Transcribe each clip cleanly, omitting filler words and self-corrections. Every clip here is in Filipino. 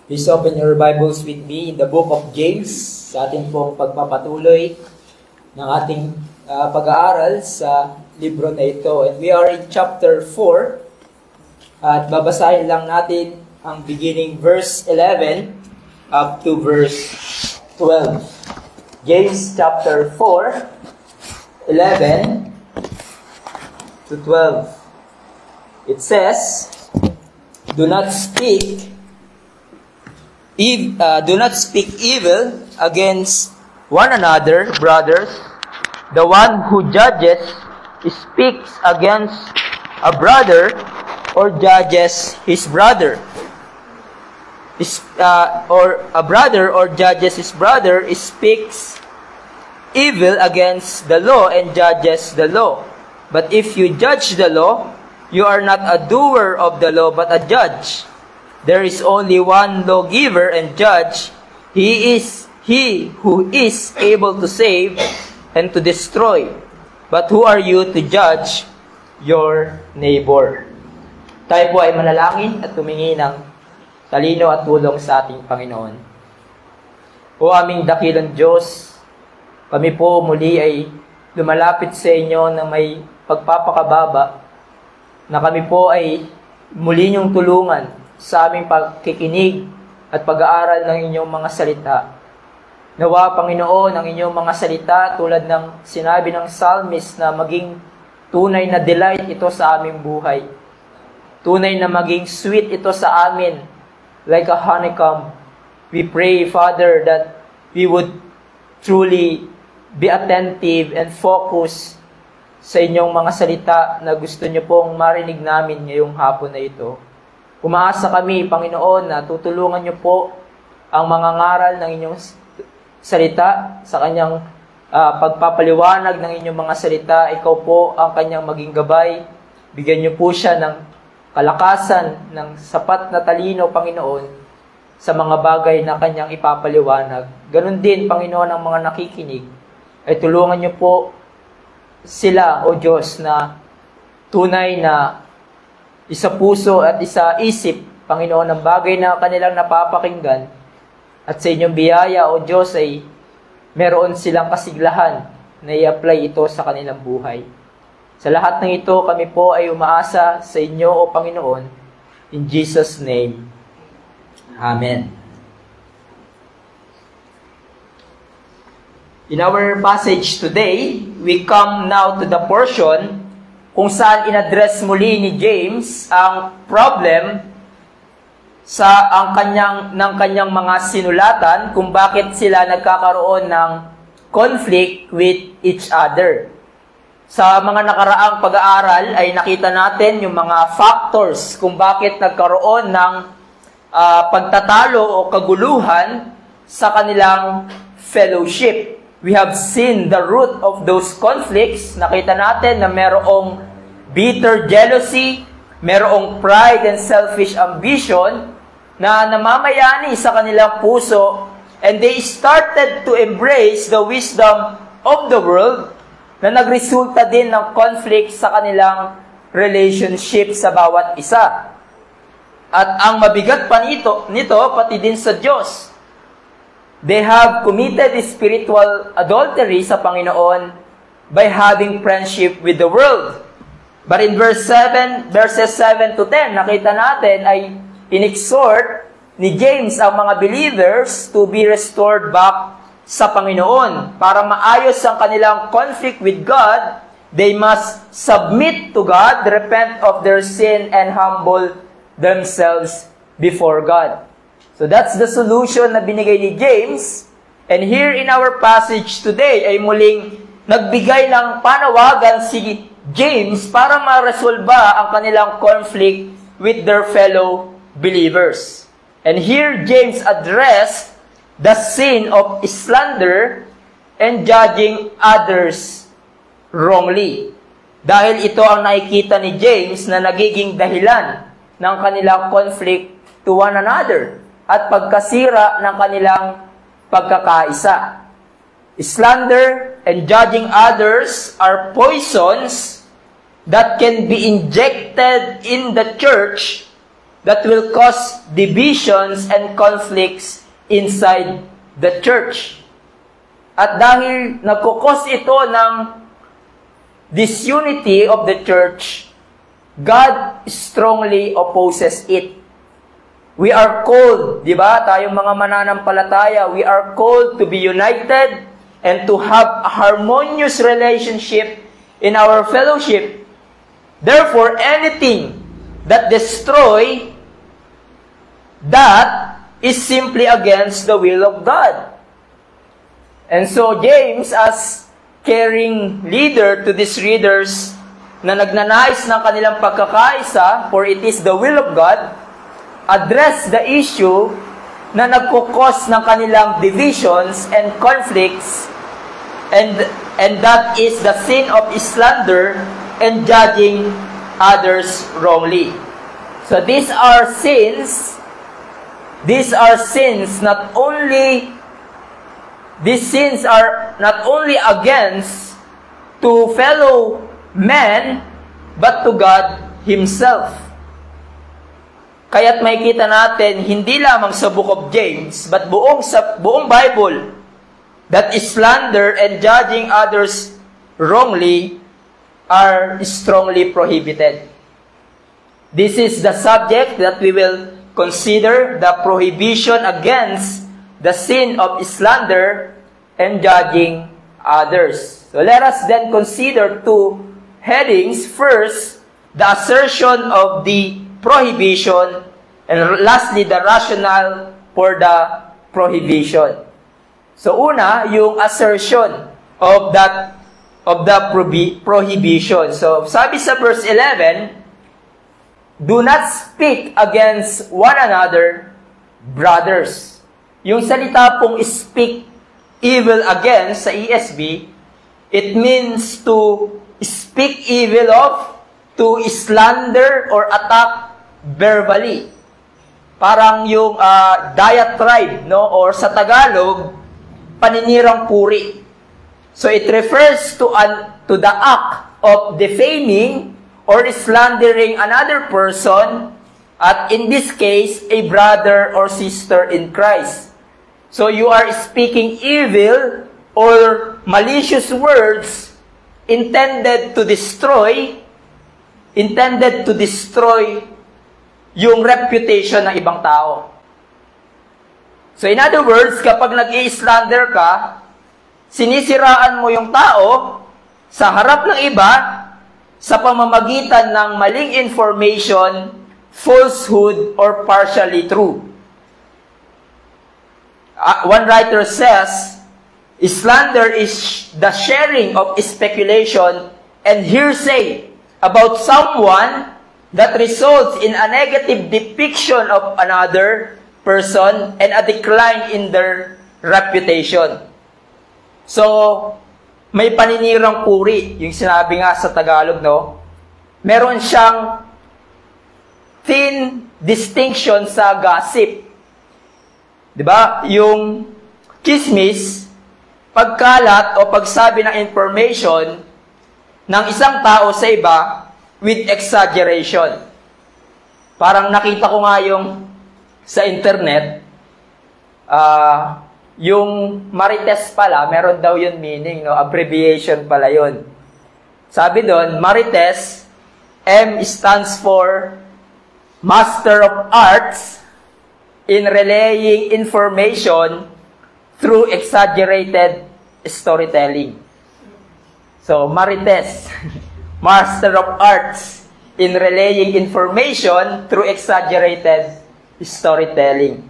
Please open your Bibles with me in the book of James sa ating pong pagpapatuloy ng ating pag-aaral sa libro na ito. And we are in chapter 4 at babasahin lang natin ang beginning verse 11 up to verse 12. James chapter 4, 11 to 12. It says, Do not speak evil against one another, brothers. The one who judges speaks against a brother or judges his brother. Or a brother or judges his brother speaks evil against the law and judges the law. But if you judge the law, you are not a doer of the law, but a judge. There is only one lawgiver and judge. He who is able to save and to destroy. But who are you to judge your neighbor? Tayo po ay manalangin at tumingi ng talino at tulong sa ating Panginoon. O aming dakilang Diyos, kami po muli ay lumalapit sa inyo na may pagpapakababa, na kami po ay muli niyong tulungan sa aming pagkikinig at pag-aaral ng inyong mga salita. Nawa, Panginoon, ang inyong mga salita tulad ng sinabi ng psalmist na maging tunay na delight ito sa aming buhay. Tunay na maging sweet ito sa amin, like a honeycomb. We pray, Father, that we would truly be attentive and focus sa inyong mga salita na gusto niyo pong marinig namin ngayong hapon na ito. Umaasa kami, Panginoon, na tutulungan niyo po ang mga ngaral ng inyong salita sa kanyang pagpapaliwanag ng inyong mga salita. Ikaw po ang kanyang maging gabay. Bigyan niyo po siya ng kalakasan, ng sapat na talino, Panginoon, sa mga bagay na kanyang ipapaliwanag. Ganon din, Panginoon, ang mga nakikinig. Ay tulungan niyo po sila, O Diyos, na tunay na isa puso at isa isip, Panginoon, ang bagay na kanilang napapakinggan. At sa inyong biyaya, O Diyos, ay meron silang kasiglahan na i-apply ito sa kanilang buhay. Sa lahat ng ito, kami po ay umaasa sa inyo, O Panginoon. In Jesus' name. Amen. In our passage today, we come now to the portion kung saan in-address muli ni James ang problem ng kanyang mga sinulatan kung bakit sila nagkakaroon ng conflict with each other. Sa mga nakaraang pag-aaral ay nakita natin yung mga factors kung bakit nagkaroon ng pagtatalo o kaguluhan sa kanilang fellowship. We have seen the root of those conflicts. Nakita natin na merong bitter jealousy, merong pride and selfish ambition na namamayani sa kanilang puso, and they started to embrace the wisdom of the world na nagresulta din ng conflict sa kanilang relationship sa bawat isa. At ang mabigat pa nito pati din sa Diyos. They have committed spiritual adultery sa Panginoon by having friendship with the world. But in verses 7 to 10, nakita natin ay inexhort ni James ang mga believers to be restored back sa Panginoon. Para maayos ang kanilang conflict with God, they must submit to God, repent of their sin, and humble themselves before God. So that's the solution na binigay ni James. And here in our passage today ay muling nagbigay ng panawagan si James para ma-resolba ang kanilang conflict with their fellow believers. And here James addressed the sin of slander and judging others wrongly. Dahil ito ang nakikita ni James na nagiging dahilan ng kanilang conflict to one another at pagkasira ng kanilang pagkakaisa. Slander and judging others are poisons that can be injected in the church that will cause divisions and conflicts inside the church. At dahil nagkukos ito ng disunity of the church, God strongly opposes it. We are called, di ba, tayong mga mananampalataya, we are called to be united and to have a harmonious relationship in our fellowship. Therefore, anything that destroy that is simply against the will of God. And so, James, as caring leader to these readers na nagnanais ng kanilang pagkakaisa, for it is the will of God, address the issue na nagkukos ng kanilang divisions and conflicts, and that is the sin of slander and judging others wrongly. So these are sins not only against to fellow men, but to God Himself. Kaya't makikita natin, hindi lamang sa Book of James, but buong Bible, that slander and judging others wrongly are strongly prohibited. This is the subject that we will consider, the prohibition against the sin of slander and judging others. So let us then consider two headings. First, the assertion of the prohibition, and lastly, the rationale for the prohibition. So una, yung assertion of the prohibition. So sabi sa verse 11, do not speak against one another, brothers. Yung salita pong speak evil against sa ESV, it means to speak evil of, to slander or attack verbally. Parang yung diatribe, no? Or sa Tagalog, paninirang puri. So it refers to the act of defaming or slandering another person, at in this case, a brother or sister in Christ. So you are speaking evil or malicious words intended to destroy yung reputation ng ibang tao. So in other words, kapag nag-i-slander ka, sinisiraan mo yung tao sa harap ng iba sa pamamagitan ng maling information, falsehood, or partially true. One writer says, slander is the sharing of speculation and hearsay about someone that results in a negative depiction of another person and a decline in their reputation. So, may paninirang puri, yung sinabi nga sa Tagalog, no? Meron siyang thin distinction sa gossip. Diba? Yung chismis, pagkalat o pagsabi ng information ng isang tao sa iba with exaggeration. Parang nakita ko nga yung sa internet, yung Marites pala, meron daw yun meaning, no? Abbreviation pala yun. Sabi doon, Marites, M stands for Master of Arts in relaying information through exaggerated storytelling. So, Marites, Master of Arts in relaying information through exaggerated storytelling.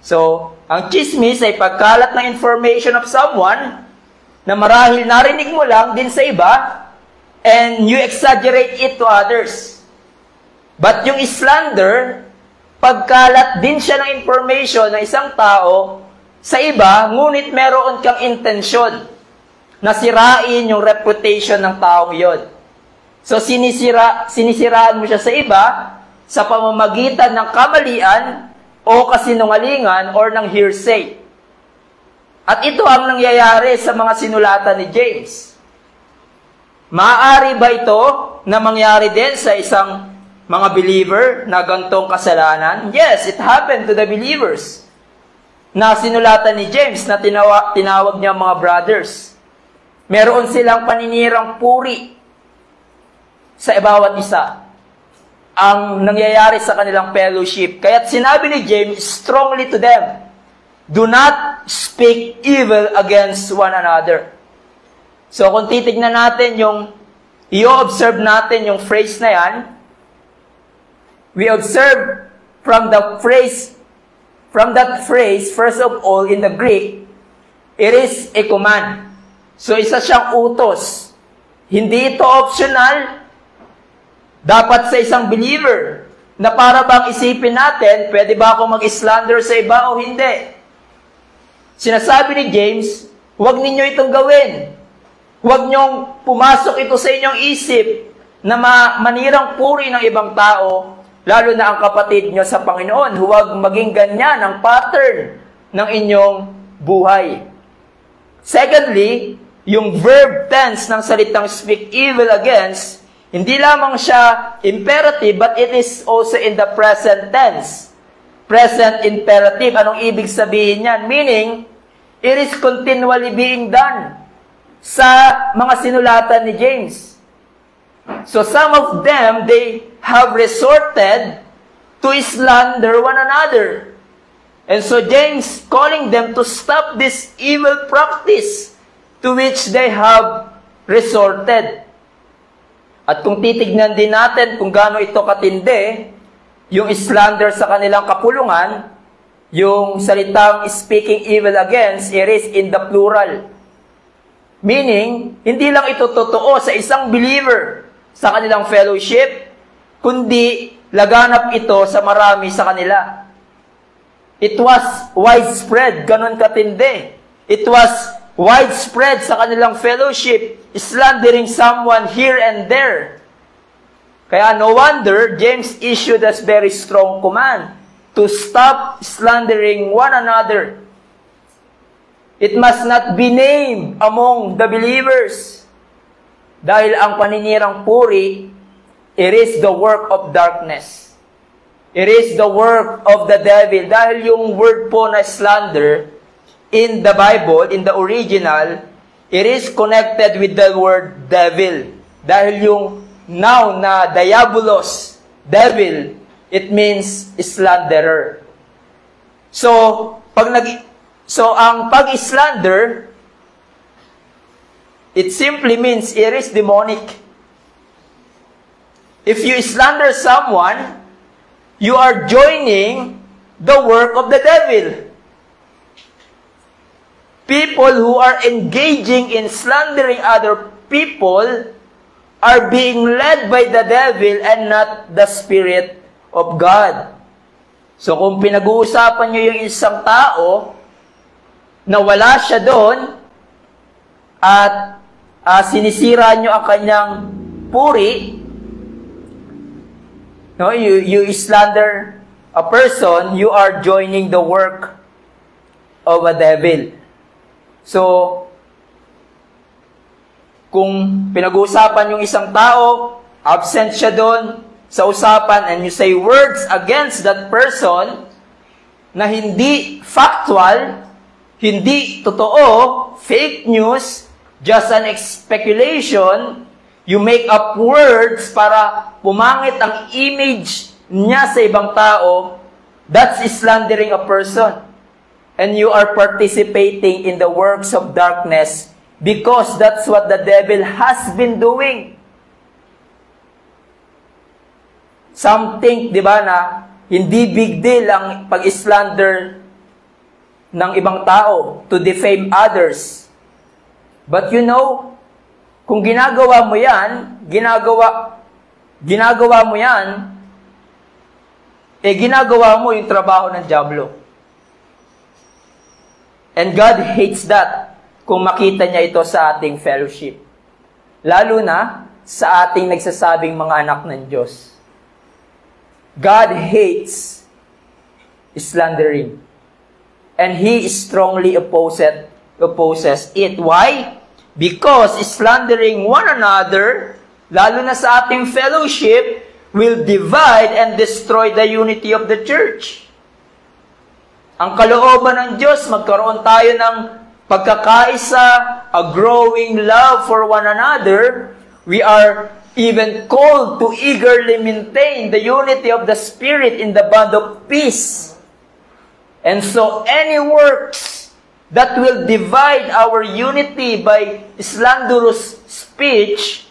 So, ang chismis ay pagkalat ng information of someone na marahil narinig mo lang din sa iba and you exaggerate it to others. But yung slander, pagkalat din siya ng information ng isang tao sa iba, ngunit meron kang intensyon na sirain yung reputation ng taong yon. So, sinisiraan mo siya sa iba sa pamamagitan ng kamalian o kasinungalingan or ng hearsay. At ito ang nangyayari sa mga sinulatan ni James. Maaari ba ito na mangyari din sa isang mga believer na gantong kasalanan? Yes, it happened to the believers. Na sinulatan ni James na tinawag niya mga brothers. Meron silang paninirang puri sa bawat isa. Ang nangyayari sa kanilang fellowship. Kaya't sinabi ni James strongly to them, do not speak evil against one another. So kung titignan natin i-observe natin yung phrase na yan, we observe from that phrase, first of all, in the Greek, it is a command. So isa siyang utos. Hindi ito optional. Dapat sa isang believer, na para bang isipin natin, pwede ba ako mag-slander sa iba o hindi? Sinasabi ni James, huwag ninyo itong gawin. Huwag niyong pumasok ito sa inyong isip na manirang puri ng ibang tao, lalo na ang kapatid niyo sa Panginoon. Huwag maging ganyan ang pattern ng inyong buhay. Secondly, yung verb tense ng salitang speak evil against, hindi lamang siya imperative, but it is also in the present tense. Present imperative. Anong ibig sabihin yan? Meaning, it is continually being done sa mga sinulatan ni James. So some of them, they have resorted to slander one another. And so James calling them to stop this evil practice to which they have resorted. At kung titignan din natin kung gaano ito katindi, yung slander sa kanilang kapulungan, yung salitang speaking evil against, it is in the plural. Meaning, hindi lang ito totoo sa isang believer sa kanilang fellowship, kundi laganap ito sa marami sa kanila. It was widespread, ganun katindi. It was widespread sa kanilang fellowship, slandering someone here and there. Kaya no wonder, James issued a very strong command to stop slandering one another. It must not be named among the believers. Dahil ang paninirang puri, it is the work of darkness. It is the work of the devil. Dahil yung word po na slander, in the Bible, in the original, it is connected with the word devil. Dahil yung noun na diabolos, devil, it means slanderer. So ang pag-slander, it simply means it is demonic. If you slander someone, you are joining the work of the devil. People who are engaging in slandering other people are being led by the devil and not the Spirit of God. So kung pinag-uusapan nyo yung isang tao na wala siya doon at sinisira nyo ang kanyang puri, no, you slander a person, you are joining the work of a devil. So, kung pinag-uusapan yung isang tao, absent siya doon sa usapan, and you say words against that person na hindi factual, hindi totoo, fake news, just an speculation, you make up words para pumangit ang image niya sa ibang tao, that's slandering a person. And you are participating in the works of darkness because that's what the devil has been doing. Some think, di ba, na hindi big deal ang pag-slander ng ibang tao to defame others. But you know, kung ginagawa mo yan, ginagawa mo yung trabaho ng dyablo. And God hates that kung makita niya ito sa ating fellowship. Lalo na sa ating nagsasabing mga anak ng Diyos. God hates slandering. And He strongly opposes it. Why? Because slandering one another, lalo na sa ating fellowship, will divide and destroy the unity of the church. Ang kalooban ng Diyos, magkaroon tayo ng pagkakaisa, a growing love for one another. We are even called to eagerly maintain the unity of the Spirit in the bond of peace. And so any works that will divide our unity by slanderous speech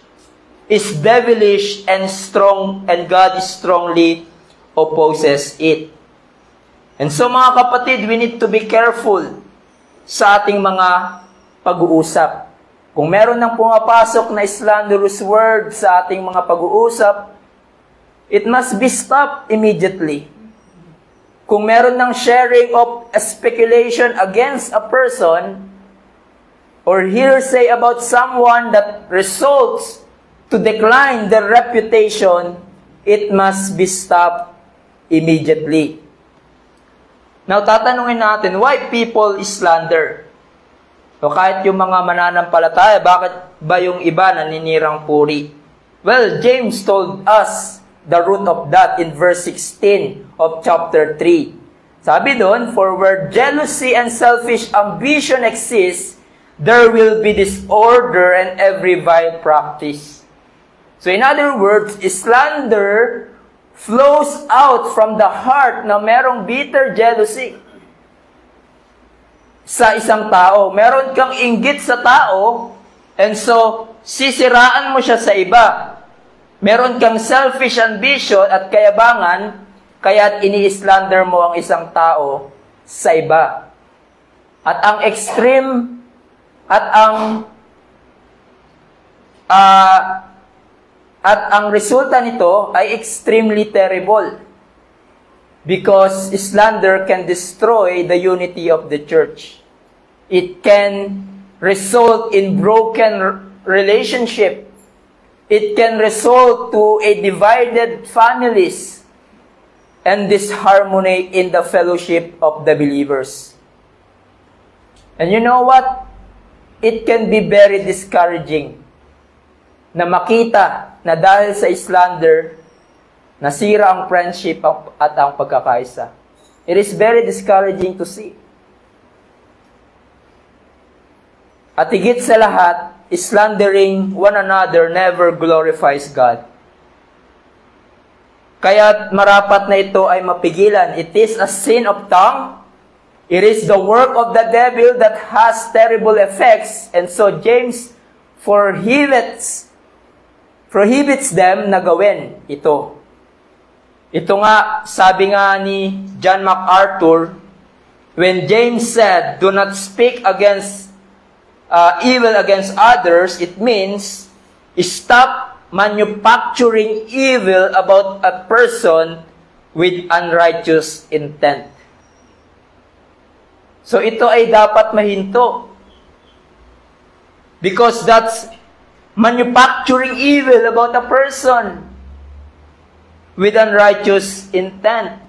is devilish and strong, and God strongly opposes it. And so mga kapatid, we need to be careful sa ating mga pag-uusap. Kung meron nang pumapasok na slanderous word sa ating mga pag-uusap, it must be stopped immediately. Kung meron ng sharing of a speculation against a person or hearsay about someone that results to decline their reputation, it must be stopped immediately. Now, tatanungin natin, why people slander? O kahit yung mga mananampalataya, bakit ba yung iba naninirang puri? Well, James told us the root of that in verse 16 of chapter 3. Sabi doon, for where jealousy and selfish ambition exist, there will be disorder and every vile practice. So in other words, slander flows out from the heart na merong bitter jealousy sa isang tao. Meron kang inggit sa tao, and so sisiraan mo siya sa iba. Meron kang selfish ambition at kayabangan, kaya't ini-slander mo ang isang tao sa iba. At ang extreme, at ang resulta nito ay extremely terrible because slander can destroy the unity of the church. It can result in broken relationship. It can result to a divided families and disharmony in the fellowship of the believers. And you know what? It can be very discouraging na makita na dahil sa slander, nasira ang friendship at ang pagkakaisa. It is very discouraging to see. At higit sa lahat, slandering one another never glorifies God. Kaya marapat na ito ay mapigilan. It is a sin of tongue. It is the work of the devil that has terrible effects. And so James prohibits them na gawin ito. Ito nga, sabi nga ni John MacArthur, when James said, do not speak against evil against others, it means, stop manufacturing evil about a person with unrighteous intent. So ito ay dapat mahinto. Because that's manufacturing evil about a person with unrighteous intent.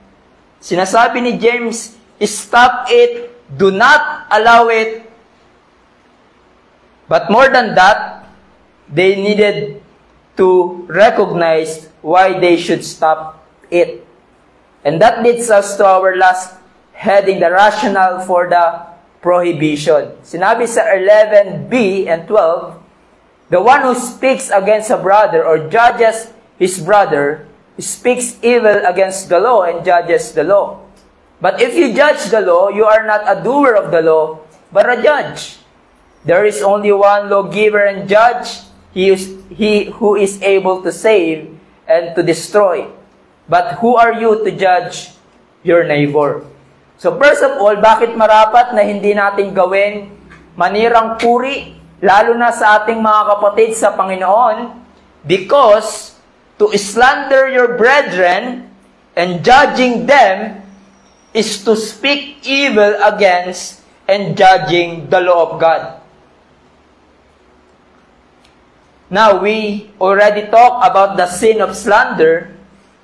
Sinasabi ni James, stop it, do not allow it. But more than that, they needed to recognize why they should stop it. And that leads us to our last heading, the rationale for the prohibition. Sinabi sa 11b and 12, the one who speaks against a brother or judges his brother speaks evil against the law and judges the law. But if you judge the law, you are not a doer of the law, but a judge. There is only one lawgiver and judge, he who is able to save and to destroy. But who are you to judge your neighbor? So first of all, bakit marapat na hindi natin gawin manirang puri, lalo na sa ating mga kapatid sa Panginoon? Because to slander your brethren and judging them is to speak evil against and judging the law of God. Now, we already talked about the sin of slander.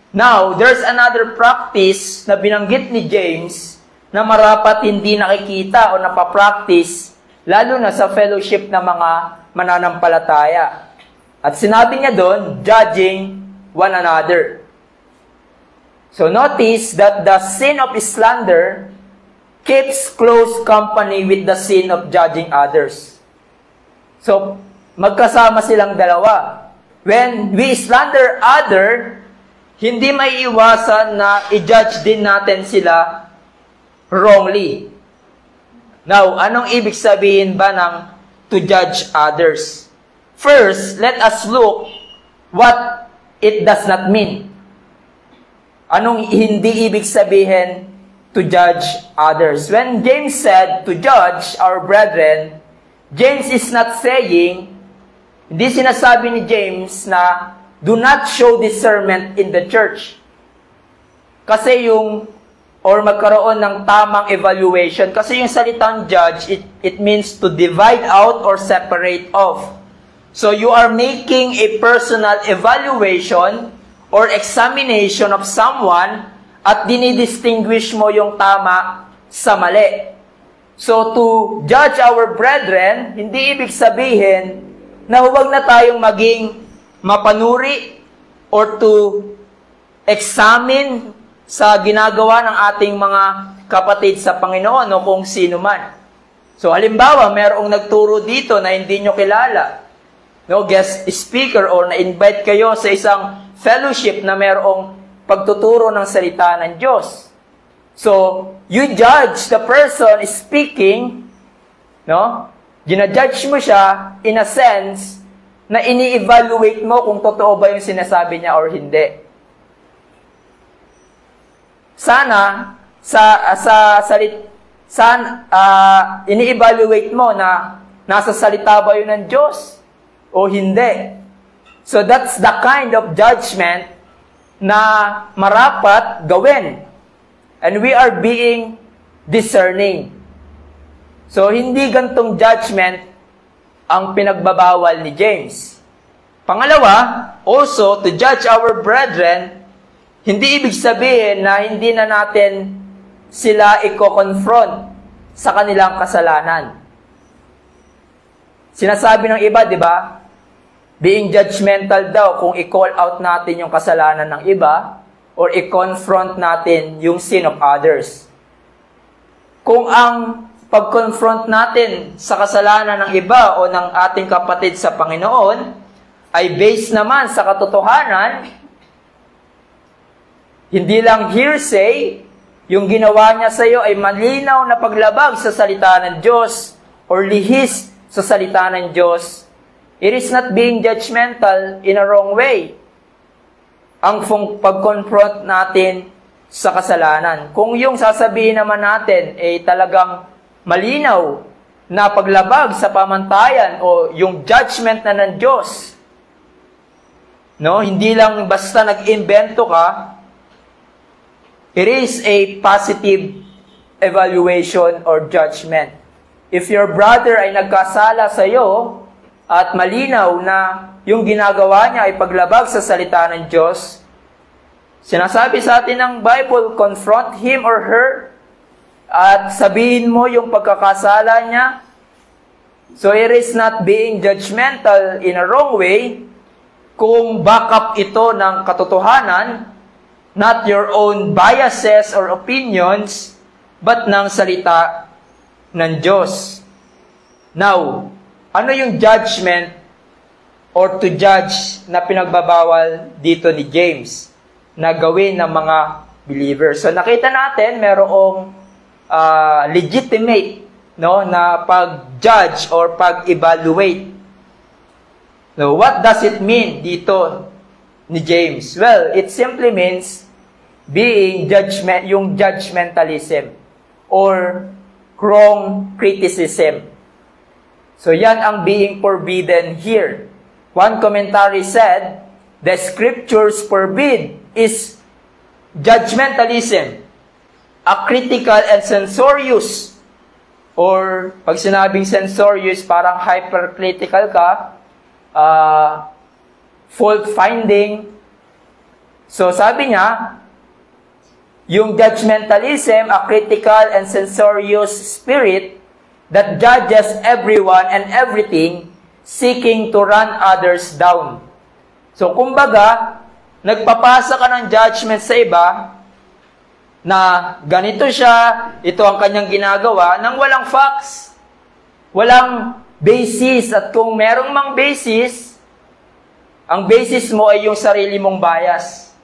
Now, there's another practice na binanggit ni James na marapat hindi nakikita o napapractice, lalo na sa fellowship ng mga mananampalataya. At sinabi niya doon, judging one another. So notice that the sin of slander keeps close company with the sin of judging others. So, magkasama silang dalawa. When we slander other, hindi may iwasan na i-judge din natin sila wrongly. Now, anong ibig sabihin ba ng to judge others? First, let us look what it does not mean. Anong hindi ibig sabihin to judge others? When James said to judge our brethren, James is not saying, hindi sinasabi ni James na do not show discernment in the church. Kasi or magkaroon ng tamang evaluation. Kasi yung salitang judge, it means to divide out or separate off. So you are making a personal evaluation or examination of someone at dinidistinguish mo yung tama sa mali. So to judge our brethren, hindi ibig sabihin na huwag na tayong maging mapanuri or to examine sa ginagawa ng ating mga kapatid sa Panginoon o kung sino man. So halimbawa, mayroong nagturo dito na hindi nyo kilala, guest speaker or na-invite kayo sa isang fellowship na mayroong pagtuturo ng salita ng Diyos. So, you judge the person speaking, ginajudge mo siya in a sense na ini-evaluate mo kung totoo ba yung sinasabi niya or hindi. Sana, ini-evaluate mo na nasa salita ba yun ng Diyos o hindi. So that's the kind of judgment na marapat gawin. And we are being discerning. So hindi gantong judgment ang pinagbabawal ni James. Pangalawa, also to judge our brethren, hindi ibig sabihin na hindi na natin sila i-confront sa kanilang kasalanan. Sinasabi ng iba, di ba? Being judgmental daw kung i-call out natin yung kasalanan ng iba or i-confront natin yung sin of others. Kung ang pag-confront natin sa kasalanan ng iba o ng ating kapatid sa Panginoon ay based naman sa katotohanan, hindi lang hearsay, yung ginawa niya sa iyo ay malinaw na paglabag sa salita ng Diyos or lihis sa salita ng Diyos, it is not being judgmental in a wrong way. Ang pag-confront natin sa kasalanan. Kung yung sasabihin naman natin ay talagang malinaw na paglabag sa pamantayan o yung judgment na ng Diyos, hindi lang basta nag-invento ka, it is a positive evaluation or judgment. If your brother ay nagkasala sa iyo, at malinaw na yung ginagawa niya ay paglabag sa salita ng Diyos, sinasabi sa atin ng Bible, confront him or her, at sabihin mo yung pagkakasala niya. So it is not being judgmental in a wrong way, kung backup ito ng katotohanan, not your own biases or opinions, but ng salita ng Diyos. Now, ano yung judgment or to judge na pinagbabawal dito ni James na gawin ng mga believers? So nakita natin merong legitimate na pag-judge or pag-evaluate. So what does it mean dito ni James? Well, it simply means being yung judgmentalism or wrong criticism. So yan ang being forbidden here. One commentary said, the scriptures forbid is judgmentalism, a critical and censorious, or pag sinabing censorious, parang hypercritical ka, fault-finding. So sabi niya, yung judgmentalism, a critical and censorious spirit that judges everyone and everything, seeking to run others down. So, kumbaga, nagpapasa ka ng judgment sa iba, na ganito siya, ito ang kanyang ginagawa, nang walang facts, walang basis, at kung merong mang basis, ang basis mo ay yung sarili mong bias.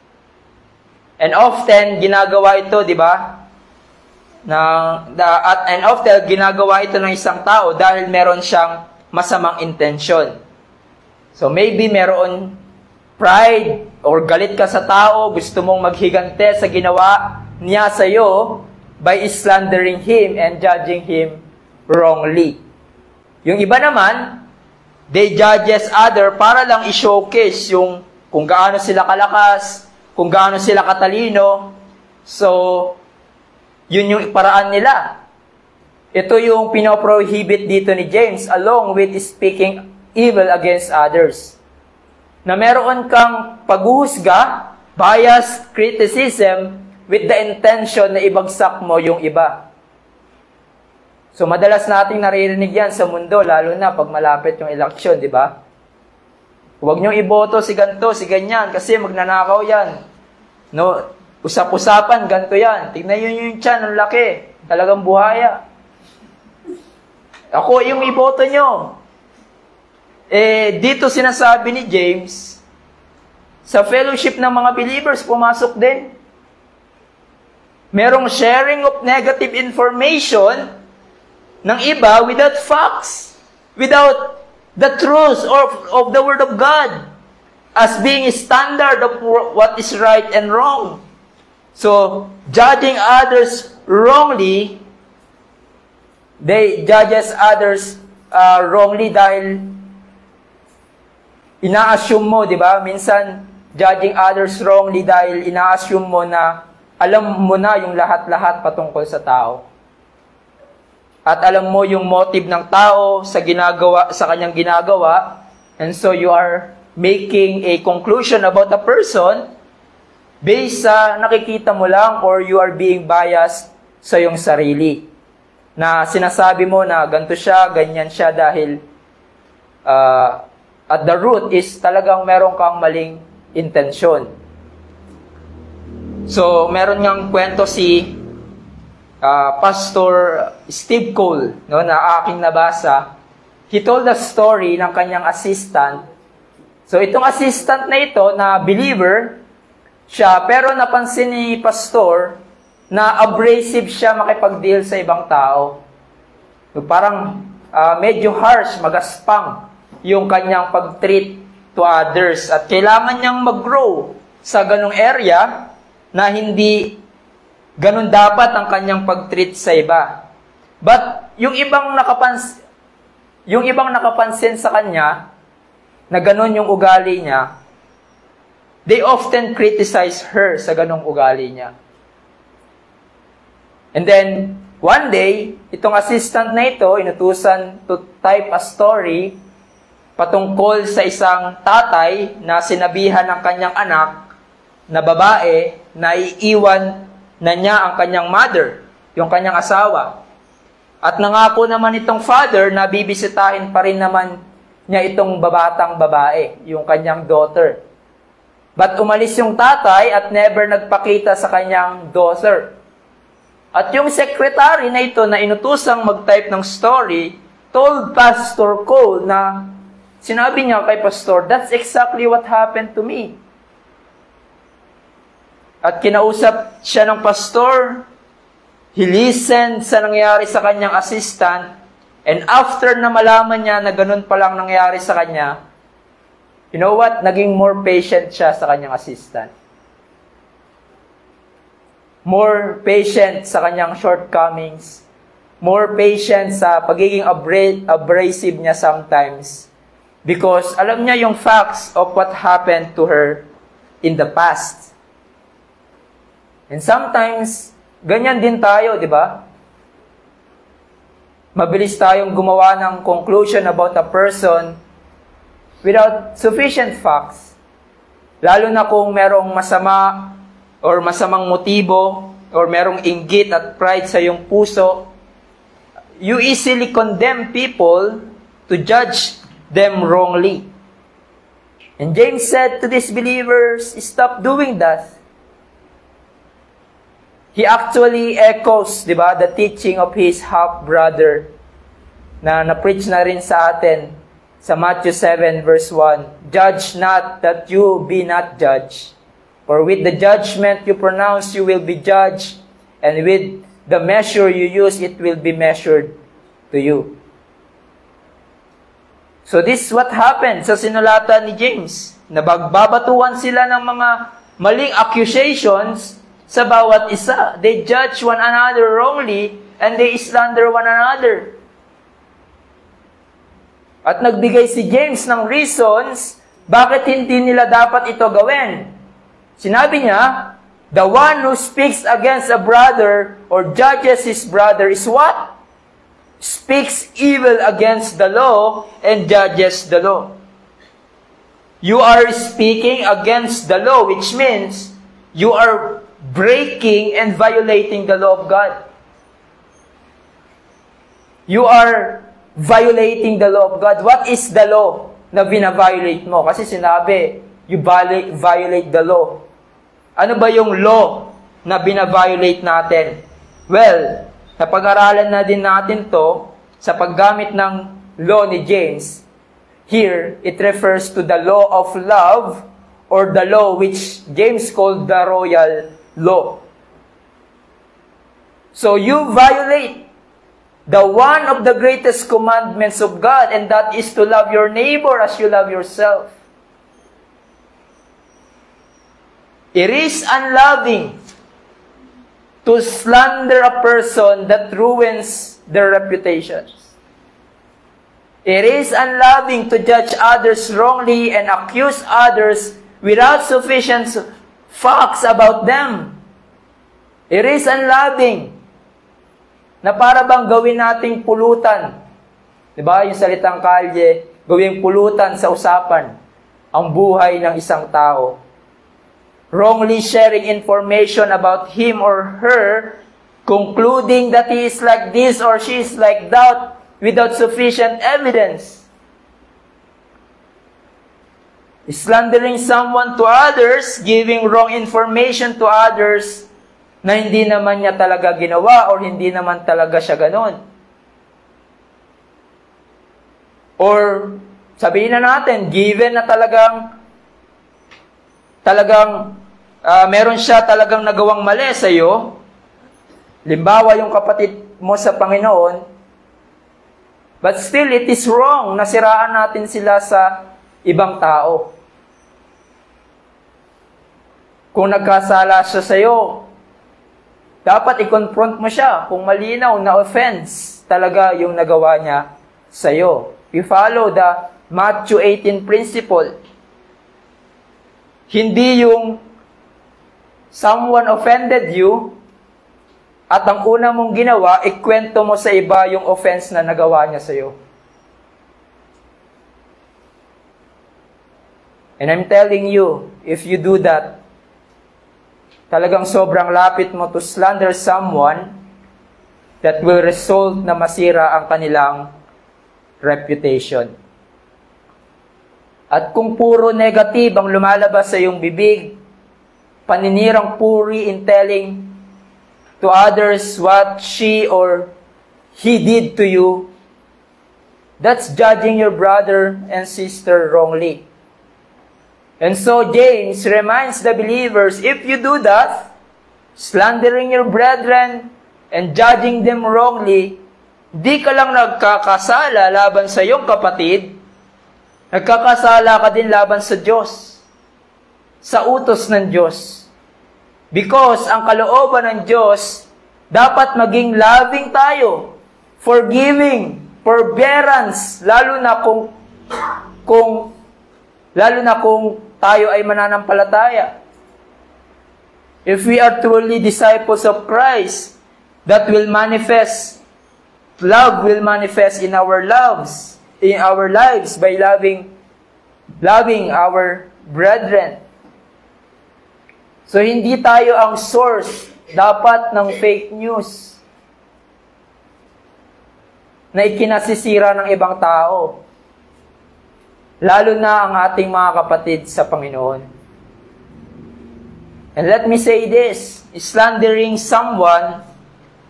And often, ginagawa ito, di ba? And often, ginagawa ito ng isang tao dahil meron siyang masamang intensyon. So maybe meron pride or galit ka sa tao, gusto mong maghigante sa ginawa niya sa iyo by slandering him and judging him wrongly. Yung iba naman, they judges other para lang i-showcase yung kung gaano sila kalakas, kung gaano sila katalino. So, yun yung paraan nila. Ito yung pinoprohibit dito ni James along with speaking evil against others. Na meron kang paghuhusga, bias, criticism, with the intention na ibagsak mo yung iba. So, madalas nating naririnig yan sa mundo, lalo na pag malapit yung eleksyon, di ba? Huwag niyong iboto si ganito, si ganyan, kasi magnanakaw yan. No, usap-usapan, ganito yan. Tignan yun yung tiyan, ang laki. Talagang buhaya. Ako yung iboto nyo. Dito sinasabi ni James, sa fellowship ng mga believers, pumasok din. Merong sharing of negative information ng iba without facts, without the truth of the Word of God as being a standard of what is right and wrong. So, judging others wrongly, they judges others wrongly dahil ina-assume mo, di ba? Minsan, judging others wrongly dahil ina-assume mo na alam mo na yung lahat-lahat patungkol sa tao. At alam mo yung motive ng tao sa kanyang ginagawa, and so you are making a conclusion about a person based sa nakikita mo lang or you are being biased sa iyong sarili. Na sinasabi mo na ganito siya, ganyan siya dahil at the root is talagang meron kang maling intensyon. So, meron ngang kwento si Pastor Steve Cole, no, na aking nabasa. He told the story ng kanyang assistant. So, itong assistant na ito, na believer siya, pero napansin ni Pastor na abrasive siya makipag-deal sa ibang tao. So, parang medyo harsh, magaspang yung kanyang pag-treat to others. At kailangan niyang mag-grow sa ganong area na hindi ganun dapat ang kanyang pag-treat sa iba. But yung ibang nakapansin sa kanya na ganun yung ugali niya, they often criticize her sa ganung ugali niya. And then one day, itong assistant na ito inutusan to type a story patungkol sa isang tatay na sinabihan ng kanyang anak na babae na iiwan na niya ang kanyang mother, yung kanyang asawa. At nangako naman itong father na bibisitahin pa rin naman niya itong babatang babae, yung kanyang daughter. But umalis yung tatay at never nagpakita sa kanyang daughter. At yung secretary na ito na inutusang mag-type ng story told Pastor Cole na sinabi niya kay Pastor, that's exactly what happened to me. At kinausap siya ng pastor, he listened sa nangyari sa kanyang assistant, and after na malaman niya na ganun palang nangyari sa kanya, you know what? Naging more patient siya sa kanyang assistant. More patient sa kanyang shortcomings. More patient sa pagiging abrasive niya sometimes. Because alam niya yung facts of what happened to her in the past. And sometimes, ganyan din tayo, di ba? Mabilis tayong gumawa ng conclusion about a person without sufficient facts. Lalo na kung merong masama or masamang motibo or merong inggit at pride sa iyong puso, you easily condemn people to judge them wrongly. And James said to these believers, stop doing that. He actually echoes, di ba, the teaching of his half-brother na na-preach na rin sa atin sa Matthew 7 verse 1. Judge not that you be not judged. For with the judgment you pronounce, you will be judged. And with the measure you use, it will be measured to you. So this is what happened sa sinulatan ni James. Nabagbabatuan sila ng mga maling accusations sa bawat isa. They judge one another wrongly and they slander one another. At nagbigay si James ng reasons bakit hindi nila dapat ito gawin. Sinabi niya, the one who speaks against a brother or judges his brother is what? Speaks evil against the law and judges the law. You are speaking against the law, which means you are breaking and violating the law of God. You are violating the law of God. What is the law na bina-violate mo? Kasi sinabi, you violate the law. Ano ba yung law na bina-violate natin? Well, napag-aralan na din natin to sa paggamit ng law ni James. Here, it refers to the law of love or the law which James called the royal law. So you violate the one of the greatest commandments of God, and that is to love your neighbor as you love yourself. It is unloving to slander a person that ruins their reputations. It is unloving to judge others wrongly and accuse others without sufficient facts about them. It is unloving na para bang gawin nating pulutan. Diba? Yung salitang kalye, gawing pulutan sa usapan ang buhay ng isang tao. Wrongly sharing information about him or her, concluding that he is like this or she is like that without sufficient evidence. Slandering someone to others, giving wrong information to others na hindi naman niya talaga ginawa or hindi naman talaga siya ganon. Or sabihin na natin, given na talagang meron siya talagang nagawang mali sa iyo, limbawa yung kapatid mo sa Panginoon, but still it is wrong na siraan natin sila sa ibang tao. Kung nagkasala siya sa iyo, dapat i-confront mo siya kung malinaw na offense talaga yung nagawa niya sa iyo. You follow the Matthew 18 principle. Hindi yung someone offended you at ang una mong ginawa, ikwento mo sa iba yung offense na nagawa niya sa iyo. And I'm telling you, if you do that, talagang sobrang lapit mo to slander someone that will result na masira ang kanilang reputation. At kung puro negative ang lumalabas sa iyong bibig, paninirang puri in telling to others what she or he did to you, that's judging your brother and sister wrongly. And so James reminds the believers, if you do that, slandering your brethren and judging them wrongly, di ka lang nagkakasala laban sa iyong kapatid, nagkakasala ka din laban sa Diyos, sa utos ng Diyos. Because ang kalooban ng Diyos, dapat maging loving tayo, forgiving, forbearance, lalo na kung tayo ay mananampalataya. If we are truly disciples of Christ, that will manifest, love will manifest in our lives by loving our brethren. So hindi tayo ang source dapat ng fake news na ikinasisira ng ibang tao. lalo na ang ating mga kapatid sa Panginoon. And let me say this, slandering someone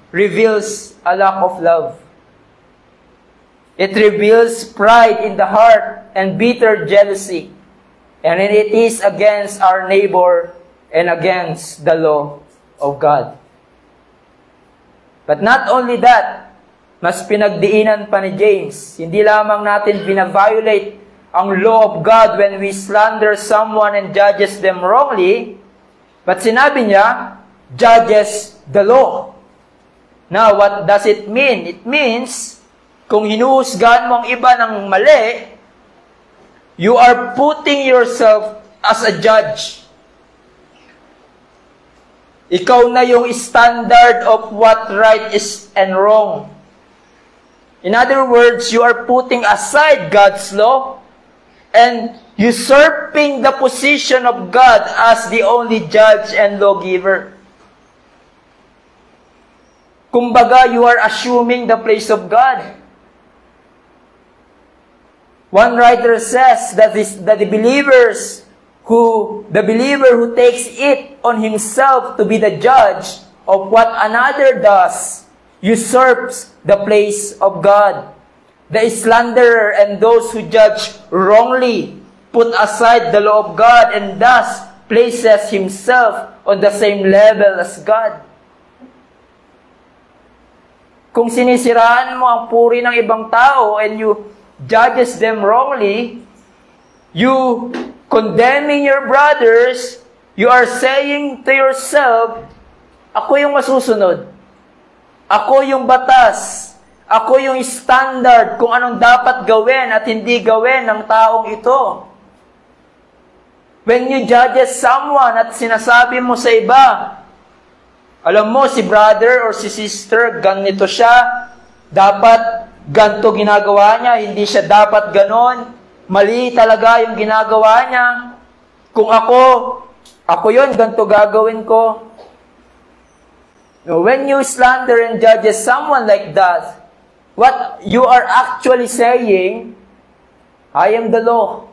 reveals a lack of love. It reveals pride in the heart and bitter jealousy. And it is against our neighbor and against the law of God. But not only that, mas pinagdiinan pa ni James, hindi lamang natin bina-violate ang law of God when we slander someone and judges them wrongly, but sinabi niya, judges the law. Now, what does it mean? It means, kung hinuhusgahan mo ang iba ng mali, you are putting yourself as a judge. Ikaw na yung standard of what right is and wrong. In other words, you are putting aside God's law and usurping the position of God as the only judge and lawgiver. Kumbaga, you are assuming the place of God. One writer says that the believer who takes it on himself to be the judge of what another does usurps the place of God. The slanderer and those who judge wrongly put aside the law of God and thus places himself on the same level as God. Kung sinisiraan mo ang puri ng ibang tao and you judges them wrongly, you condemning your brothers, you are saying to yourself, ako yung masusunod. Ako yung batas. Ako yung standard kung anong dapat gawin at hindi gawin ng taong ito. When you judge someone at sinasabi mo sa iba, alam mo, si brother or si sister, ganito siya, dapat ganito ginagawa niya, hindi siya dapat ganon, mali talaga yung ginagawa niya. Kung ako yun, ganito gagawin ko. When you slander and judge someone like that, what you are actually saying, I am the law.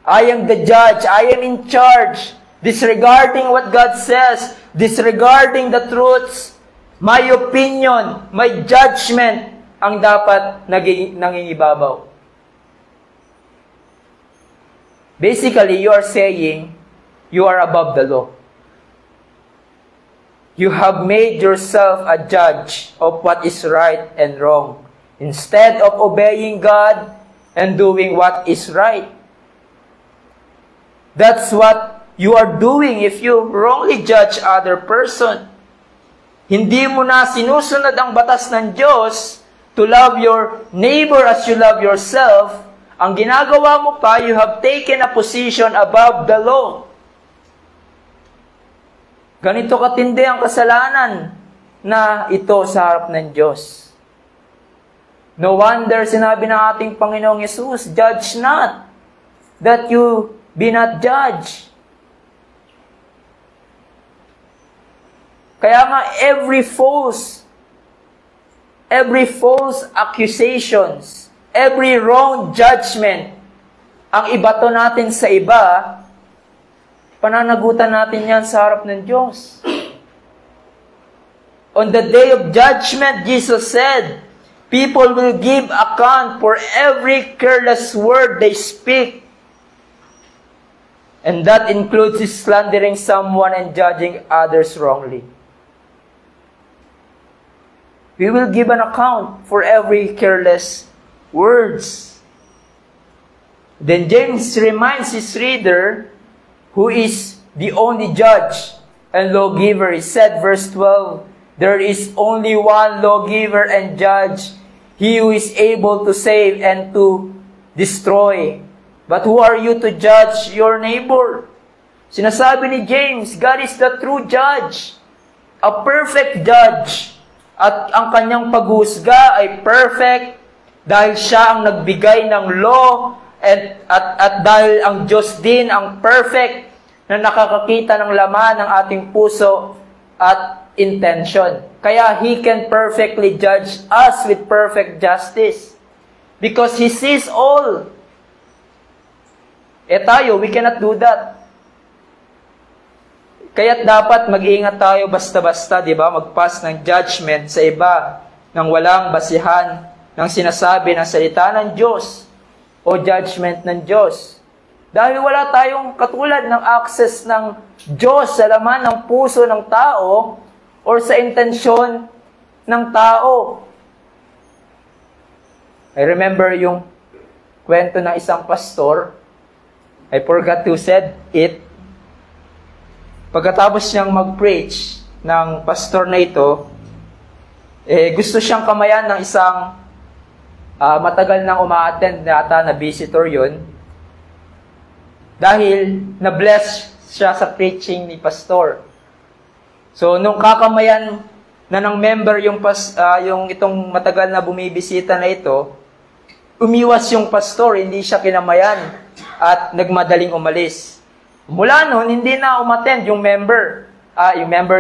I am the judge. I am in charge. Disregarding what God says, disregarding the truths, my opinion, my judgment, ang dapat nangingibabaw. Basically, you are saying, you are above the law. You have made yourself a judge of what is right and wrong, instead of obeying God and doing what is right. That's what you are doing if you wrongly judge other person. Hindi mo na sinusunod ang batas ng Diyos to love your neighbor as you love yourself. Ang ginagawa mo pa, you have taken a position above the law. Ganito katindi ang kasalanan na ito sa harap ng Diyos. No wonder sinabi ng ating Panginoong Yesus, judge not, that you be not judged. Kaya nga, every false accusations, every wrong judgment, ang ibato natin sa iba, pananagutan natin yan sa harap ng Diyos. On the day of judgment, Jesus said, people will give account for every careless word they speak. And that includes slandering someone and judging others wrongly. We will give an account for every careless words. Then James reminds his reader, who is the only judge and lawgiver. He said, verse 12, there is only one lawgiver and judge, he who is able to save and to destroy. But who are you to judge your neighbor? Sinasabi ni James, God is the true judge, a perfect judge. At ang kanyang paghusga ay perfect dahil siya ang nagbigay ng law at dahil ang Diyos din ang perfect na nakakakita ng laman ng ating puso at intention. Kaya He can perfectly judge us with perfect justice because He sees all. Tayo, we cannot do that. Kaya't dapat mag-iingat tayo basta-basta, di ba? Mag-pass ng judgment sa iba nang walang basihan ng sinasabi ng salita ng Diyos o judgment ng Diyos. Dahil wala tayong katulad ng access ng Diyos sa laman ng puso ng tao or sa intensyon ng tao. I remember yung kwento ng isang pastor. I forgot to said it. Pagkatapos niyang mag-preach ng pastor na ito, gusto siyang kamayan ng isang matagal nang uma-attend na visitor yun. Dahil na-bless siya sa preaching ni pastor. So, nung kakamayan na ng member yung itong matagal na bumibisita na ito, umiwas yung pastor, hindi siya kinamayan at nagmadaling umalis. Mula noon, hindi na umattend yung member.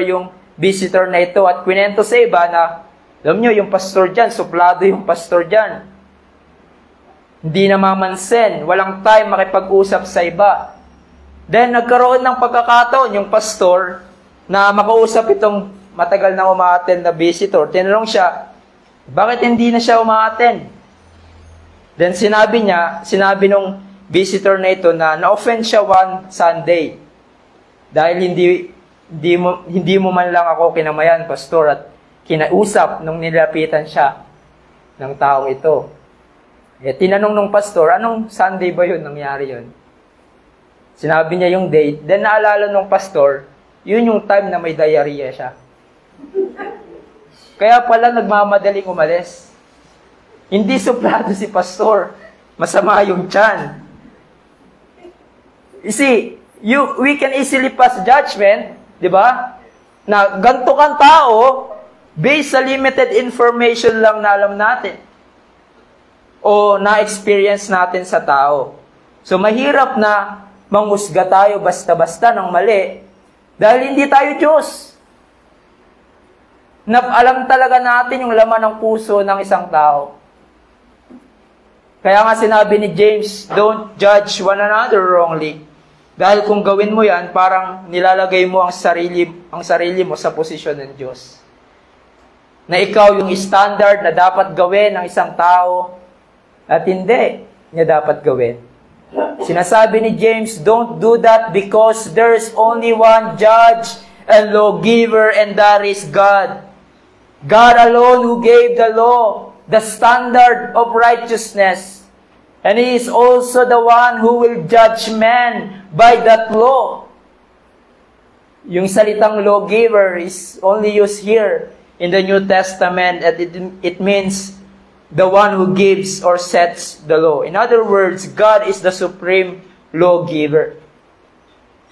Yung visitor na ito at kwento sa iba na, alam nyo, yung pastor dyan, suplado yung pastor dyan. Hindi namamansin, walang time makipag-usap sa iba. Then, nagkaroon ng pagkakataon yung pastor na makausap itong matagal na uma-attend na visitor. Tinanong siya, bakit hindi na siya uma-attend? Then, sinabi nung visitor na ito na na-offend siya one Sunday. Dahil hindi mo man lang ako kinamayan, pastor, at kinausap nung nilapitan siya ng taong ito. Tinanong nung pastor, anong Sunday ba yun nangyari yun? Sinabi niya yung date. Then naalala nung pastor, yun yung time na may diarrhea siya. Kaya pala nagmamadaling umalis. Hindi suplado si pastor. Masama yung tiyan. You see, we can easily pass judgment, di ba? Na ganito kang tao, based sa limited information lang na alam natin o na-experience natin sa tao. So, mahirap na manghusga tayo basta-basta ng mali dahil hindi tayo Diyos. Alam talaga natin yung laman ng puso ng isang tao. Kaya nga sinabi ni James, don't judge one another wrongly. Dahil kung gawin mo yan, parang nilalagay mo ang sarili mo sa posisyon ng Diyos. Na ikaw yung standard na dapat gawin ng isang tao, at hindi niya dapat gawin. Sinasabi ni James, don't do that because there's only one judge and lawgiver, and that is God. God alone who gave the law, the standard of righteousness. And He is also the one who will judge man by that law. Yung salitang lawgiver is only used here in the New Testament, and it means the one who gives or sets the law. In other words, God is the supreme lawgiver.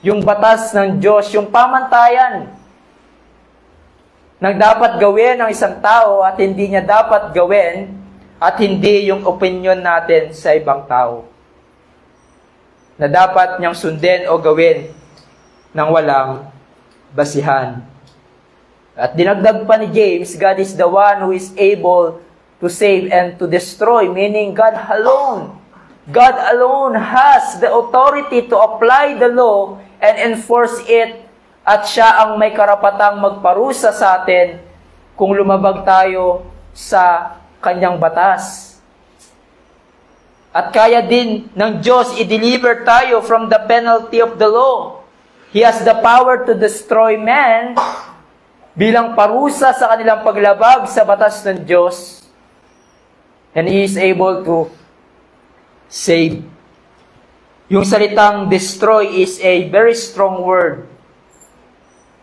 Yung batas ng Diyos, yung pamantayan ng dapat gawin ng isang tao at hindi niya dapat gawin, at hindi yung opinion natin sa ibang tao na dapat niyang sundin o gawin ng walang basihan. At dinagdag pa ni James, God is the one who is able to save and to destroy, meaning God alone. God alone has the authority to apply the law and enforce it, at siya ang may karapatang magparusa sa atin kung lumabag tayo sa kanyang batas. At kaya din ng Diyos i-deliver tayo from the penalty of the law. He has the power to destroy man bilang parusa sa kanilang paglabag sa batas ng Diyos. And He is able to save. Yung salitang destroy is a very strong word.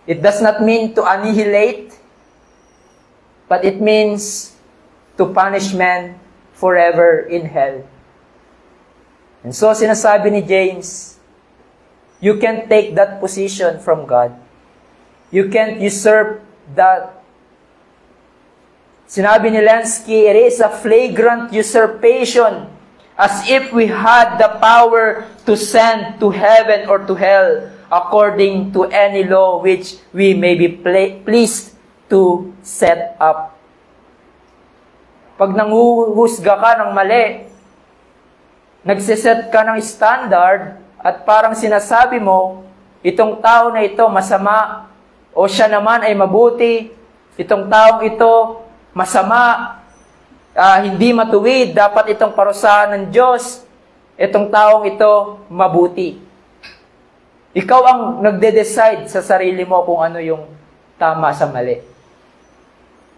It does not mean to annihilate, but it means to punish man forever in hell. And so sinasabi ni James, you can't take that position from God. You can't usurp that. Sinabi ni Lansky, it is a flagrant usurpation, as if we had the power to send to heaven or to hell according to any law which we may be pleased to set up. Pag nanguhusga ka ng mali, nagsiset ka ng standard, at parang sinasabi mo, itong tao na ito masama, o siya naman ay mabuti, itong taong ito masama, hindi matuwid, dapat itong parusahan ng Diyos, itong taong ito mabuti. Ikaw ang nagde-decide sa sarili mo kung ano yung tama sa mali.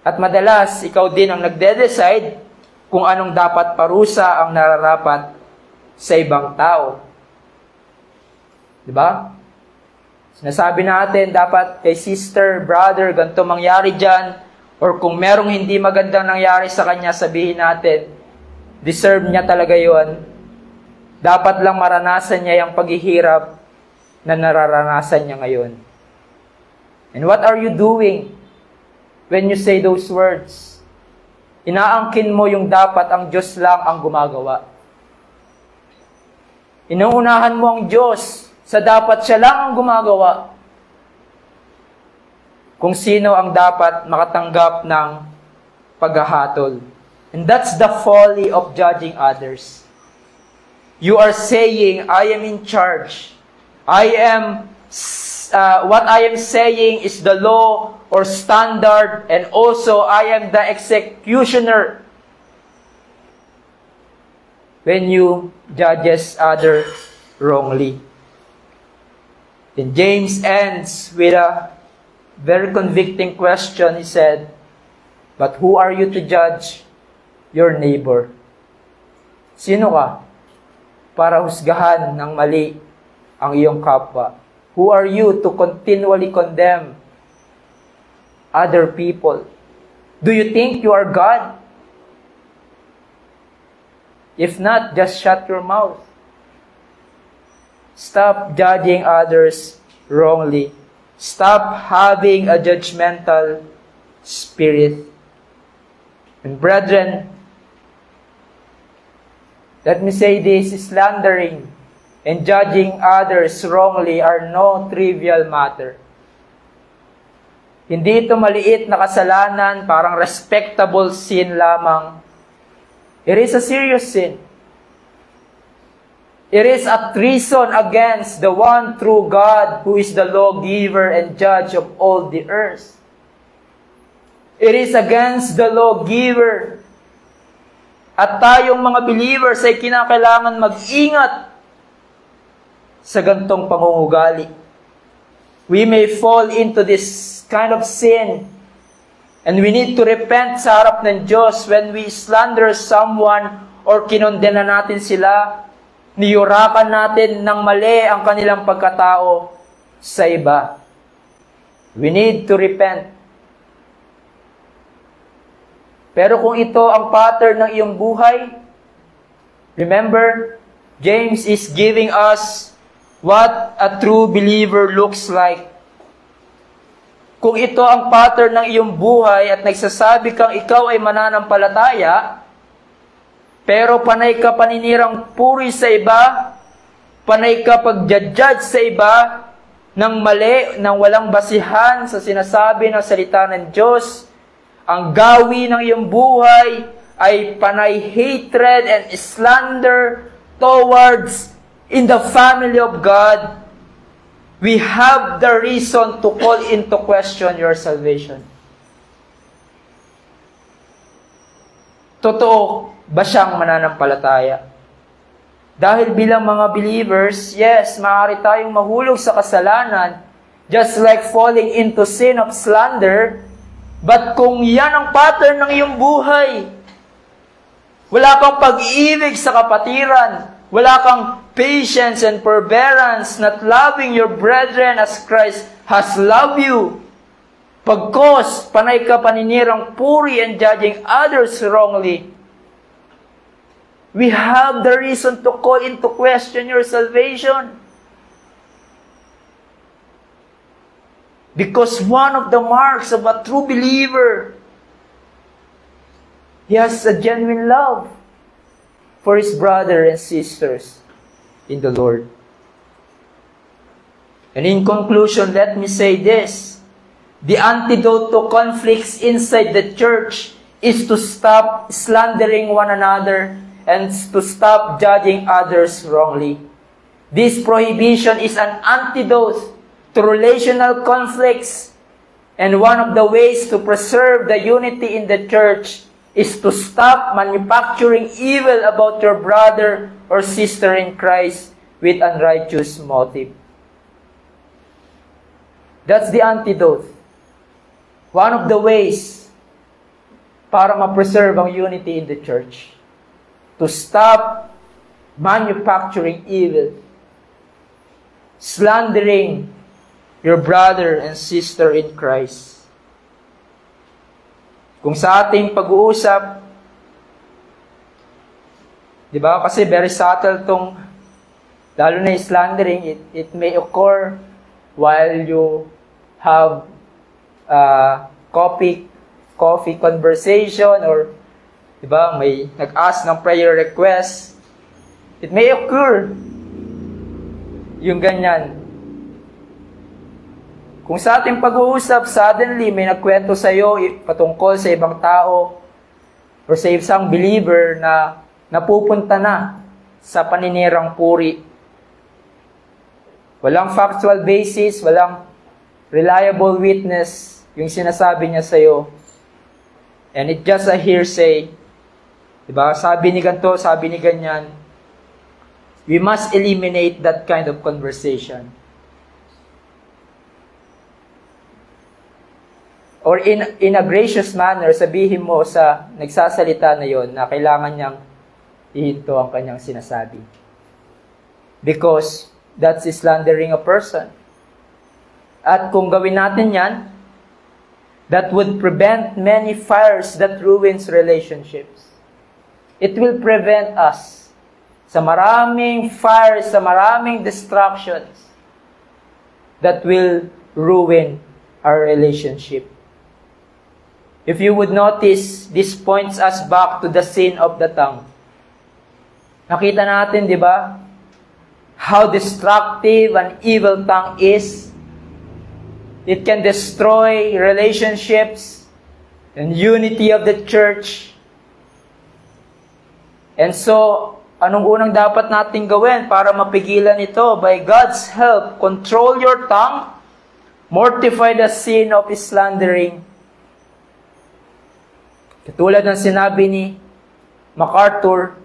At madalas, ikaw din ang nagde-decide kung anong dapat parusa ang nararapat sa ibang tao. Diba? Sinasabi natin, dapat kay sister, brother, ganito mangyari dyan, or kung merong hindi magandang nangyari sa kanya, sabihin natin, deserve niya talaga yon. Dapat lang maranasan niya yung paghihirap na nararanasan niya ngayon. And what are you doing when you say those words? Inaangkin mo yung dapat ang Diyos lang ang gumagawa. Inuunahan mo ang Diyos sa dapat siya lang ang gumagawa. Kung sino ang dapat makatanggap ng paghahatol. And that's the folly of judging others. You are saying, I am in charge. What I am saying is the law or standard, and also I am the executioner. When you judges others wrongly. Then James ends with a very convicting question. He said, but who are you to judge your neighbor? Sino ka para husgahan ng mali ang iyong kapwa? Who are you to continually condemn other people? Do you think you are God? If not, just shut your mouth. Stop judging others wrongly. Stop having a judgmental spirit. And brethren, let me say this, slandering and judging others wrongly are no trivial matter. Hindi ito maliit na kasalanan, parang respectable sin lamang. It is a serious sin. It is a treason against the one true God who is the lawgiver and judge of all the earth. It is against the lawgiver. At tayong mga believers ay kinakailangan mag-ingat sa gantong pangungugali. We may fall into this kind of sin, and we need to repent sa harap ng Diyos when we slander someone or kinondena natin sila, niyurakan natin ng mali ang kanilang pagkatao sa iba. We need to repent. Pero kung ito ang pattern ng iyong buhay, remember, James is giving us what a true believer looks like. Kung ito ang pattern ng iyong buhay at nagsasabi kang ikaw ay mananampalataya, pero panay ka paninirang puri sa iba, panay ka pag-judge sa iba ng mali, ng walang basihan sa sinasabi ng salita ng Diyos, ang gawi ng iyong buhay ay panay hatred and slander towards in the family of God, we have the reason to call into question your salvation. Totoo ba siyang mananampalataya? Dahil bilang mga believers, yes, maaari tayong mahulog sa kasalanan, just like falling into sin of slander, but kung yan ang pattern ng iyong buhay, wala kang pag-ibig sa kapatiran, wala kang patience and forbearance, not loving your brethren as Christ has loved you, pagkos panay ka paninirang puri and judging others wrongly, we have the reason to call into question your salvation. Because one of the marks of a true believer, he has a genuine love for his brother and sisters in the Lord. And in conclusion, let me say this. The antidote to conflicts inside the church is to stop slandering one another and to stop judging others wrongly. This prohibition is an antidote to relational conflicts, and one of the ways to preserve the unity in the church is to stop manufacturing evil about your brother or sister in Christ with unrighteous motive. That's the antidote. One of the ways para ma-preserve ang unity in the church. To stop manufacturing evil. Slandering your brother and sister in Christ. Kung sa ating pag-uusap, di ba? Kasi very subtle tong, lalo na yung slandering, it may occur while you have coffee conversation, or di ba, may nag-ask ng prayer request. It may occur yung ganyan. Kung sa ating pag-uusap, suddenly may nagkwento sa iyo patungkol sa ibang tao or sa isang believer na napupunta na sa paninirang puri. Walang factual basis, walang reliable witness yung sinasabi niya sa iyo. And it's just a hearsay. Diba? Sabi ni ganito, sabi ni ganyan. We must eliminate that kind of conversation. Or in a gracious manner, sabihin mo sa nagsasalita na yon na kailangan niyang ihinto ang kanyang sinasabi. Because that's slandering a person. At kung gawin natin yan, that would prevent many fires that ruins relationships. It will prevent us sa maraming fires, sa maraming distractions that will ruin our relationship. If you would notice, this points us back to the sin of the tongue. Nakita natin, di ba? How destructive an evil tongue is. It can destroy relationships and unity of the church. And so, anong unang dapat nating gawin para mapigilan ito? By God's help, control your tongue, mortify the sin of slandering. Katulad ng sinabi ni MacArthur,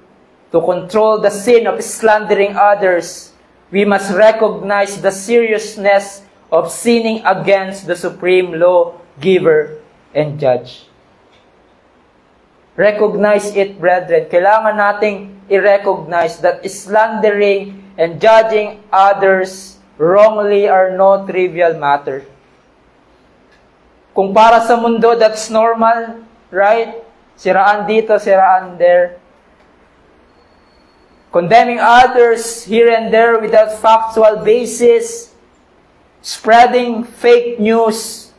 to control the sin of slandering others, we must recognize the seriousness of sinning against the supreme lawgiver and judge. Recognize it, brethren. Kailangan nating i-recognize that slandering and judging others wrongly are no trivial matter. Kung para sa mundo, that's normal, right? Siraan dito, siraan there. Condemning others here and there without factual basis. Spreading fake news.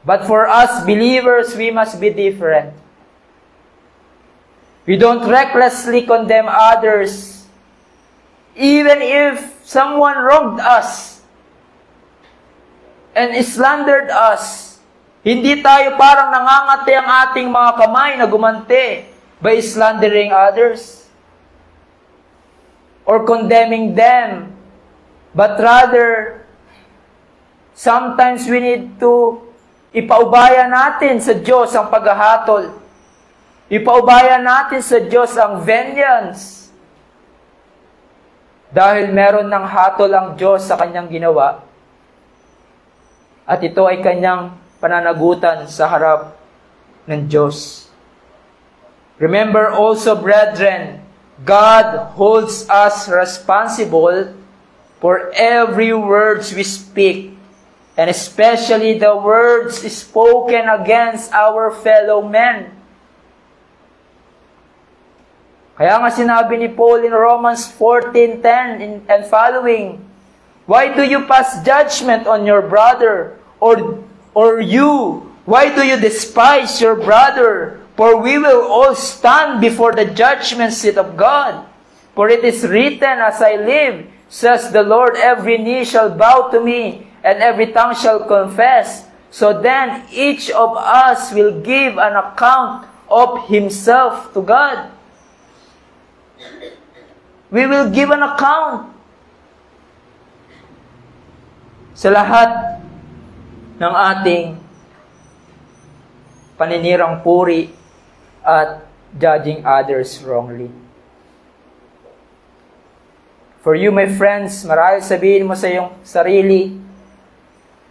But for us believers, we must be different. We don't recklessly condemn others. Even if someone wronged us and slandered us, hindi tayo parang nangangati ang ating mga kamay na gumanti by slandering others or condemning them. But rather, sometimes we need to ipaubaya natin sa Diyos ang paghahatol. Ipaubaya natin sa Diyos ang vengeance. Dahil meron ng hatol ang Diyos sa kanyang ginawa. At ito ay kanyang pananagutan sa harap ng Diyos. Remember also, brethren, God holds us responsible for every words we speak, and especially the words spoken against our fellow men. Kaya nga sinabi ni Paul in Romans 14:10 and following, why do you pass judgment on your brother? Or you, why do you despise your brother? For we will all stand before the judgment seat of God. For it is written, as I live, says the Lord, every knee shall bow to me, and every tongue shall confess. So then each of us will give an account of himself to God. We will give an account. sa lahat ng ating paninirang puri at judging others wrongly. For you, my friends, marahil sabihin mo sa iyong sarili,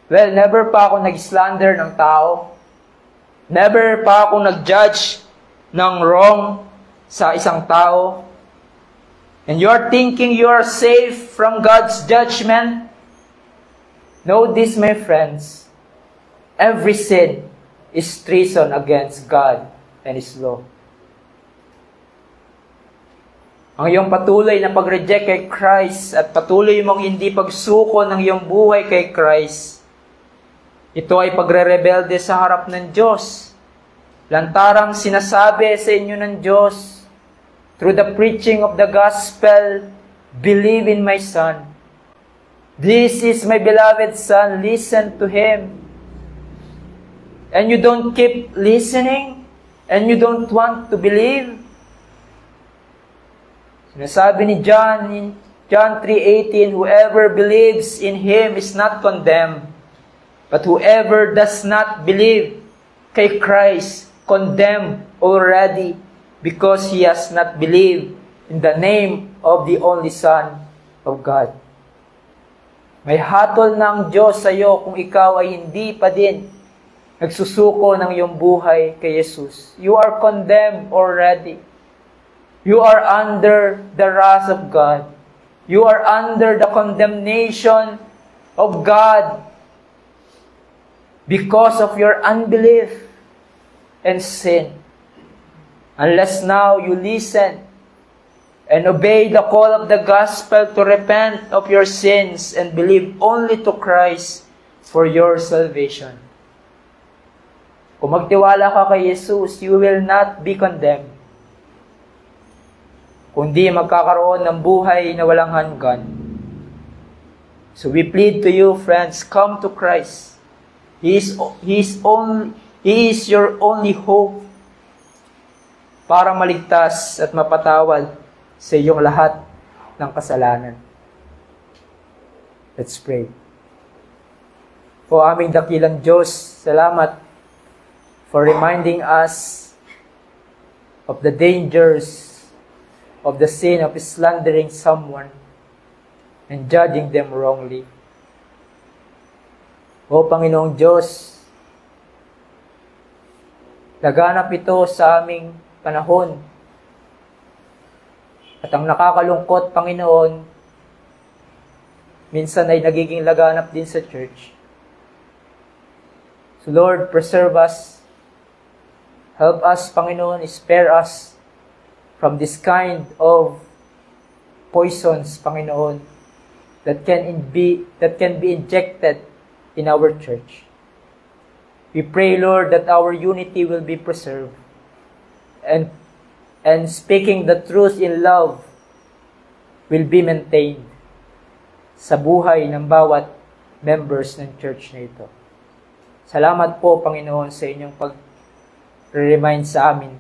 well, never pa ako nag-slander ng tao. Never pa ako nag-judge ng wrong sa isang tao. And you are thinking you are safe from God's judgment. Know this, my friends. Every sin is treason against God and His law. Ang iyong patuloy na pag-reject kay Christ at patuloy mong hindi pagsuko ng iyong buhay kay Christ, ito ay pagre-rebelde sa harap ng Diyos. Lantarang sinasabi sa inyo ng Diyos, through the preaching of the gospel, believe in my Son. This is my beloved Son, listen to Him. And you don't keep listening, and you don't want to believe. Sinasabi ni John in John 3:18, whoever believes in Him is not condemned, but whoever does not believe kay Christ, condemned already, because he has not believed in the name of the only Son of God. May hatol ng Diyos sa iyo kung ikaw ay hindi pa din nagsusuko ng iyong buhay kay Jesus. You are condemned already. You are under the wrath of God. You are under the condemnation of God because of your unbelief and sin. Unless now you listen and obey the call of the gospel to repent of your sins and believe only to Christ for your salvation. Kung magtiwala ka kay Jesus, you will not be condemned, kundi magkakaroon ng buhay na walang hanggan. So we plead to you, friends, come to Christ. He is your only hope para maligtas at mapatawad sa iyong lahat ng kasalanan. Let's pray. O aming dakilang Diyos, salamat for reminding us of the dangers of the sin of slandering someone and judging them wrongly. O Panginoong Diyos, laganap ito sa aming panahon. At ang nakakalungkot, Panginoon, minsan ay nagiging laganap din sa church. So Lord, preserve us. Help us, Panginoon, spare us from this kind of poisons, Panginoon, that can be injected in our church. We pray, Lord, that our unity will be preserved, and speaking the truth in love will be maintained sa buhay ng bawat members ng church na ito. Salamat po, Panginoon, sa inyong pag-remind sa amin.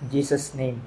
In Jesus' name.